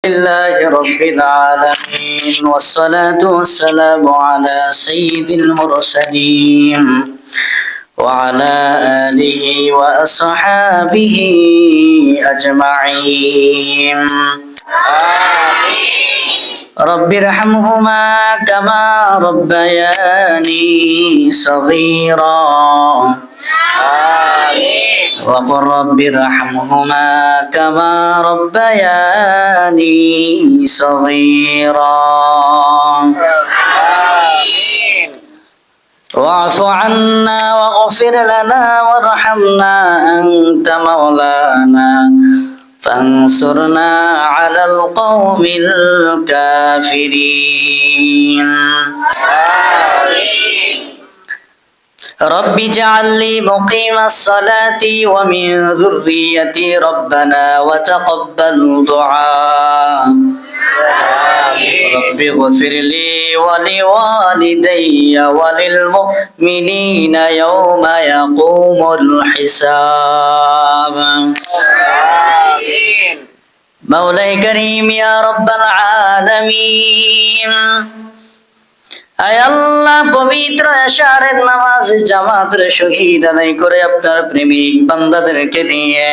لله رب العالمين والصلاة والسلام على سيد المرسلين وعلى آله وأصحابه أجمعين رب ارحمهما كما ربياني صغيرا وقل رب ارحمهما كما ربياني صغيرا واعف عنا واغفر لنا وارحمنا أنت مولانا فانصرنا على القوم الكافرين رب اجعل لي مقيم الصلاة ومن ذريتي ربنا وتقبل دعاء رب اغفر لي ولوالدي وللمؤمنين يوم يقوم الحساب مولاي كريم يا رب العالمين আয় আল্লাহ পবিত্র এশারের নামাজ জামাতের শহীদ আদায় করে আপনার প্রেমিক বান্দাদেরকে নিয়ে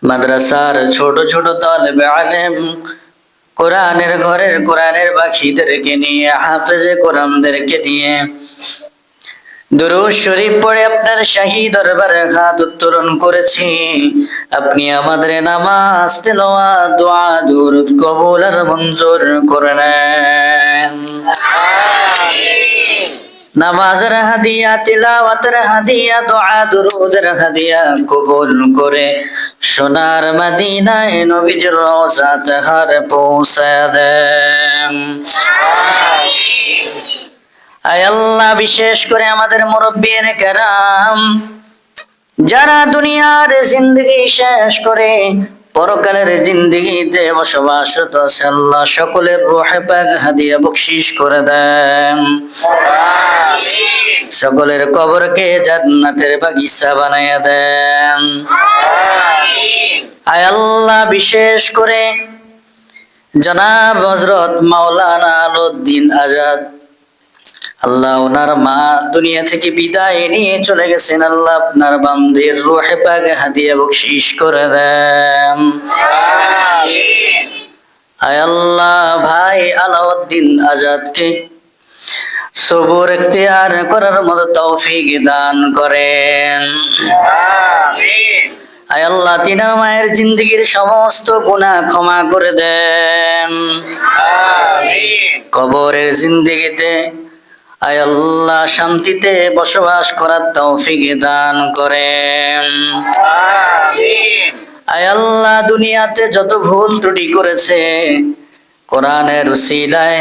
মাদ্রাসার ছোট ছোট তালেবে আলেম কোরআনের ঘরের কোরআনের পাখিদেরকে নিয়ে হাফেজে কোরআনদেরকে নিয়ে দুরূদ শরীফ পড়ে আপনার শাহী দরবারে হাত উত্তোলন করেছি। আপনি আমাদের নামাজ তিলাওয়াত দোয়া দুরূদ কবুল আর মঞ্জুর করে নেন। নামাজের হাদিয়া তিলাওয়াতের হাদিয়া দোয়া দুরূদের হাদিয়া কবুল করে সোনার মদিনায় নবীজির রওজা তাহারে পৌঁছে দেন। আয় আল্লাহ বিশেষ করে আমাদের মুরব্বিয়ানে কেরাম যারা দুনিয়ার জিন্দগি শেষ করে পরকালের জিন্দগিতে বসবাসরত আছে আল্লাহ সকলের রূহে পাক হাদিয়া বকশিশ করে দেন। সকলের কবরকে জান্নাতের বাগিচা বানাইয়া দেন। আয় আল্লাহ বিশেষ করে জনাব হযরত মাওলানা আলাউদ্দিন আজাদ আল্লাহ ওনার মা দুনিয়া থেকে বিদায় নিয়ে চলে গেছেন। আল্লাহ আপনার বান্দির রূহে পাক হাদিয়া বকশিশ করে দেন। আয় আল্লাহ ভাই আলাউদ্দিন আজাদকে সবুর ইখতিয়ার করার মতো তৌফিক দান করেন। আয় আল্লাহ তিনার মায়ের জিন্দগির সমস্ত গুনাহ ক্ষমা করে দেন। কবরের জিন্দগিতে আয় আল্লাহ শান্তিতে বসবাস করার তৌফিক দান করেন। আয় আল্লাহ দুনিয়াতে যত ভুল ত্রুটি করেছে কোরআনের উসিলায়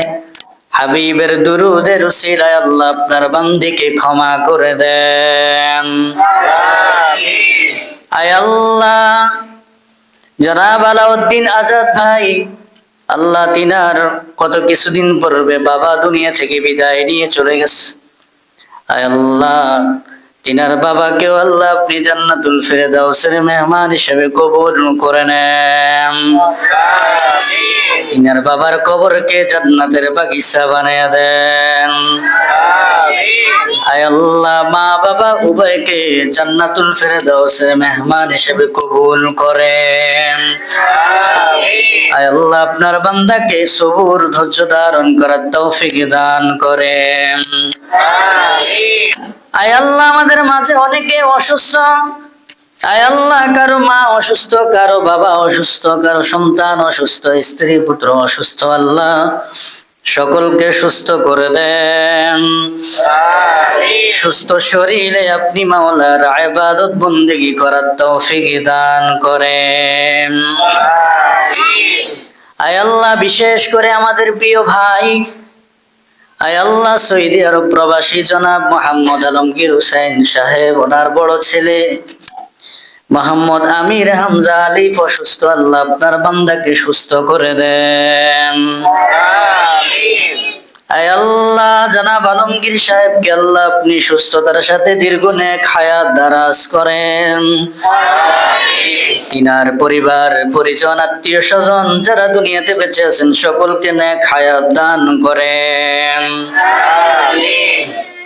হাবিবের দুরূদের উসিলায় আল্লাহ আপনার বান্দিকে ক্ষমা করে দেন। আয় আল্লাহ জনাব আলাউদ্দিন আজাদ ভাই আল্লাহ তিনার কত কিছুদিন পূর্বে বাবা দুনিয়া থেকে বিদায় নিয়ে চলে গেছে। আয় আল্লাহ তিনার বাবাকেও আল্লাহ আপনি জান্নাতুল ফিরদাউসের মেহমান হিসেবে কবুল করে নেন। তিনার বাবার কবরকে জান্নাতের বাগিচা বানিয়ে দেন। আয় আল্লাহ মা বাবা উভয়কে জান্নাতুল ফিরদাউসের মেহমান হিসেবে কবুল করেন। আয় আল্লাহ আপনার বান্দাকে সবুর ধৈর্য ধারণ করার তৌফিক দান করেন। আয় আল্লাহ আমাদের মাঝে অনেকে অসুস্থ। আয় আল্লাহ কারো মা অসুস্থ, কারো বাবা অসুস্থ, কারো সন্তান অসুস্থ, স্ত্রী পুত্র অসুস্থ। আল্লাহ সকলকে সুস্থ করে দেন। সুস্থ শরীরে আপনি মাওলার ইবাদত বন্দেগী করার তৌফিক দান করেন। আয় আল্লাহ বিশেষ করে আমাদের প্রিয় ভাই আয় আল্লাহ সৌদি আরব প্রবাসী জনাব মোহাম্মদ আলমগীর হুসাইন সাহেব ওনার বড় ছেলে মোহাম্মদ আমির হামজা আলিফ অসুস্থ। আল্লাহ আপনার বান্দাকে সুস্থ করে দেন। আয় আল্লাহ জনাব আলমগীর সাহেবকে আল্লাহ আপনি সুস্থতার সাথে দীর্ঘ নেক হায়াত দারাজ করেন। তিনার পরিবার পরিজন আত্মীয় স্বজন যারা দুনিয়াতে বেঁচে আছেন সকলকে নেক হায়াত দান করেন।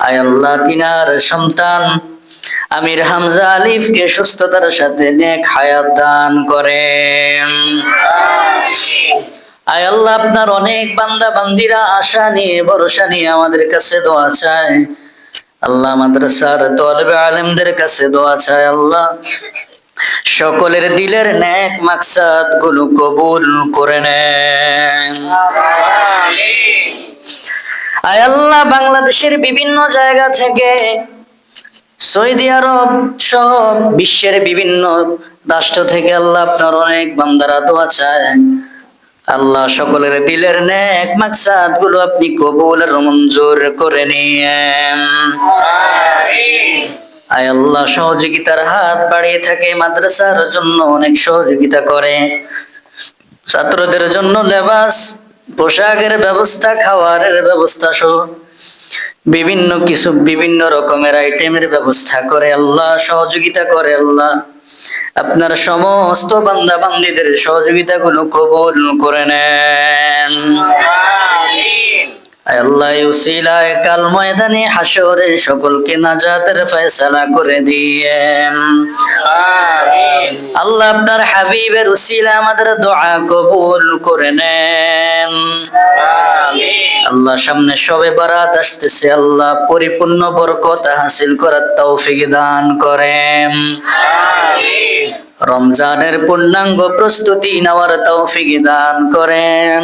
আয় আল্লাহ তিনার সন্তান আমির হামজা আলিফকে সুস্থতার সাথে নেক হায়াত দান করেন। আয় আল্লাহ আপনার অনেক বান্দা বান্দিরা আশা নিয়ে ভরসা নিয়ে আমাদের কাছে দোয়া চায়। আল্লাহ মাদ্রাসার তালেবে আলেমদের কাছে দোয়া চায়। আল্লাহ সকলের দিলের নেক মাকসাদ গুলো কবুল করে নেন। আয় আল্লাহ বাংলাদেশের বিভিন্ন জায়গা থেকে সৌদি আরব সহ বিশ্বের বিভিন্ন রাষ্ট্র থেকে আল্লাহ আপনার অনেক বান্দারা দোয়া চায়। আল্লাহ সকলের দিলের নেক মাকসাদ গুলো আপনি কবুল আর মঞ্জুর করে নিয়েন। আয় আল্লাহ সহযোগিতার হাত বাড়িয়ে থাকে, মাদ্রাসার জন্য অনেক সহযোগিতা করে, ছাত্রদের জন্য লেবাস পোশাকের ব্যবস্থা, খাওয়ারের ব্যবস্থা সহ বিভিন্ন কিছু বিভিন্ন রকমের আইটেমের ব্যবস্থা করে, আল্লাহ সহযোগিতা করে। আল্লাহ আপনার সমস্ত বান্দা বান্দীদের সহযোগিতা গুলো কবুল করে নেন। আল্লাহ উসিলায় কাল ময়দানে হাসরে সকলকে নাজাতের ফয়সালা করে দিয়েন। আল্লাহ আপনার হাবিবের উসিলা আমাদের দোয়া কবুল করে নেন। আল্লাহ সামনে শবে বারাত আসতেছে, আল্লাহ পরিপূর্ণ বরকত হাসিল করার তৌফিক দান করেন। রমজানের পূর্ণাঙ্গ প্রস্তুতি নেওয়ার তৌফিক দান করেন।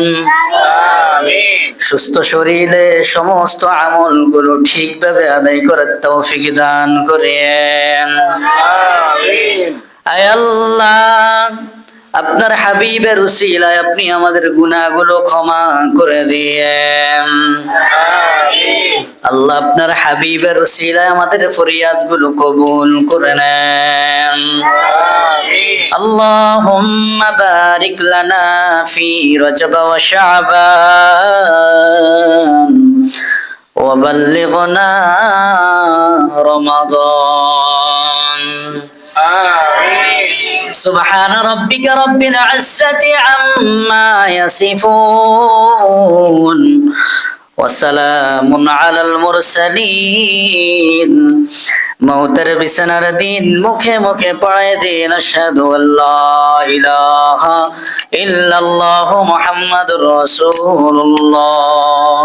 সুস্থ শরীরে সমস্ত আমল গুলো ঠিকভাবে আদায় করার তৌফিক দান করেন। আয় আল্লাহ আপনার হাবিবের উসিলায় আপনি আমাদের গুনাহগুলো ক্ষমা করে দিয়েন। আল্লাহ আপনার হাবিবের উসিলায় আমাদের ফরিয়াদ গুলো কবুল করে নেন। আল্লাহুম্মা বারিক লানা ফি রজব ওয়া শাবান ওয়া বাল্লিগনা রমাদান। سبحان ربك رب العزة عما يصفون وسلام على المرسلين মৌতের বিছানার দিন মুখে মুখে পড়ায় দিন আশহাদু আল্লা ইলাহা ইল্লাল্লাহু মুহাম্মাদুর রাসূলুল্লাহ।